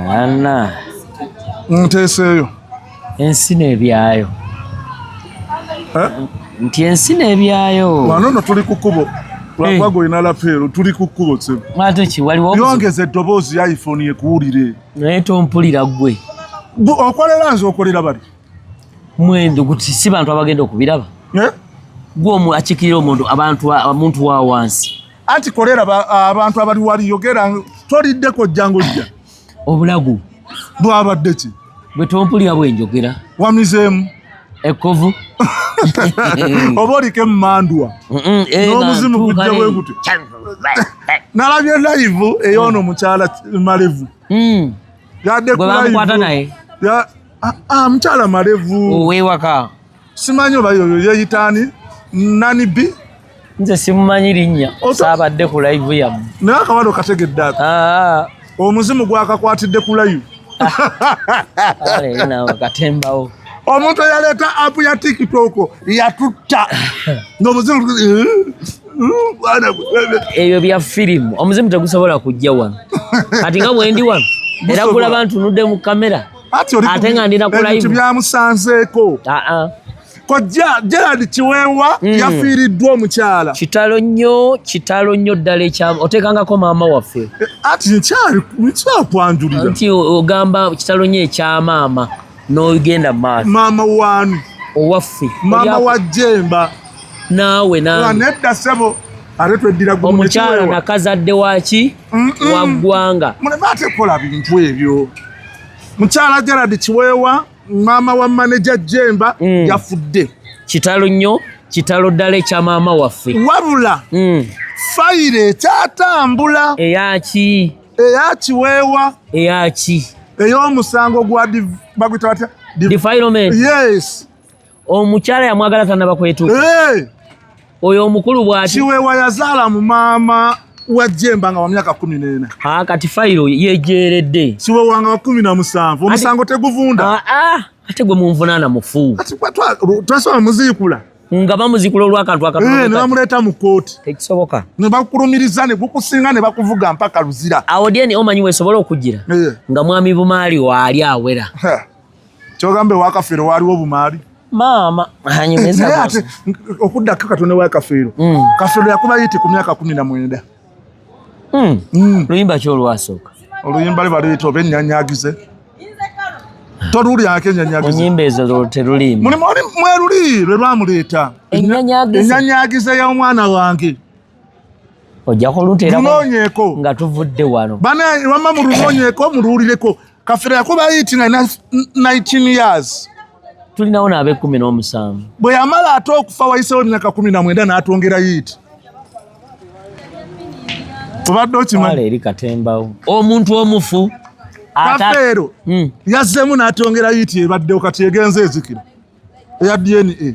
Anna. Nteseyo. Ensine ebyayo. Nti ensine ebyayo. Wano no tuli kukubo. Lwagwa ina lapero tuli kukubo tse. Mwate ki waliwo. Yongeze eddoboozi ya iPhone yekuwulire. Naye tompulira gwe. Okolera nze okolera bali. Mwendo guti si bantu abagenda okubiraba. Gwe akikirira omuntu wa wansi. Anti kolera abantu abali wali yogera toliddeko jjangojja. Obulagu. Bwabadde ki? Bwe tompulira bwenjogera. Wamizeemu. Ekovu. Obolike mmandwa. N'omuzimu gujja bwe gute. Nalabye live eyono mukyala Malevu. Yadde ku live. Gwe bamukwata naye. Mukyala Malevu. Owewaka. Simanyi oba yoyo yeyitaani nani bi. Nze simumanyi linnya. Saabadde ku live yamu. Naye akawalo kategedde ako. Omuzimu gwakakwatidde ku live. Nawe katembawo. Omuntu yaleeta app ya TikTok yatutta. N'omuzimu ebyo bya firimu. Omuzimu tegusobola kujja wano. Kati nga bwendi wano. Era kulaba ntunudde mu kamera. Ate nga ndina ku live. Ebintu byamusanzeeko. Kojja Gerald Kiweewa yafiiriddwa omukyala. Kitalo nnyo ddala ekyama. Oteekangako maama waffe. Ati nkyakwanjulira. Nti ogamba kitalo nnyo ekyamaama n'ogenda mu maaso. Maama waani? Owaffe. Maama wa Jemba. Naawe. Nedda ssebo ate tweddira gumu. Omukyala nakazadde waki? Wa ggwanga. Muleme ate kola bintu ebyo. Mukyala Gerald Kiweewa maama wa manager Jemba yafudde. Kitalo ddala ekya maama waffe. Wabula fayire ekyatambula. Eyaki? Eya Kiweewa. Eyaki? Ey'omusango gwa bagwita batya? Defilement. Yes. Omukyala yamwagala tanaba kwetuuka. Oyo omukulu bw'ati. Kiweewa yazaala mu maama wa Jemba nga wa myaka 14. Kati fayiro yejeeredde. Kiweewa nga wa 17. Omusango teguvunda. Ate gwe munvunaana mufu. Ati twasaba muziikula. Nga bamuzikula olw'akantu akatono. Ne bamuleeta mu kooti. Tekisoboka. Ne bakulumiriza ne gukusinga ne bakuvuga mpaka luzira. Awo dyeni omanyi weesobola okugira. Nga mwami Bumaali waali awera. Kyogambe wa Kafeero waaliwo Bumaali. Maama anyumeza. Okuddako Katonda wa Kafeero. Kafeero yakuba yiti ku myaka 19. Luyimba ki olwasooka? Oluyimba lwe oba ennyanyagize. Toluli ake ennyanyagize. Munyimba ezo terulimba. Mweruli lwe lwamuleeta. Ennyanyagize y'omwana wange. Ojja kuluteera munoonyeeko nga tuvudde wano. Bana wamma munoonyeeko muluwulireko. Kafeero yakuba yiti nga 19 years. Tulinawo n'abe 17. Bwe yamala ate okufa wayiseewo emyaka 19 n'atwongera yiti. Obadde okimanyi? Eri katembawo. Omuntu omufu. Kafeero yazzeemu n'atwongera yiti ebaddewo kati egenze ezikira. Eya DNA.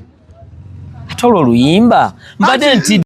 Ate olwo luyimba. Mbadde nti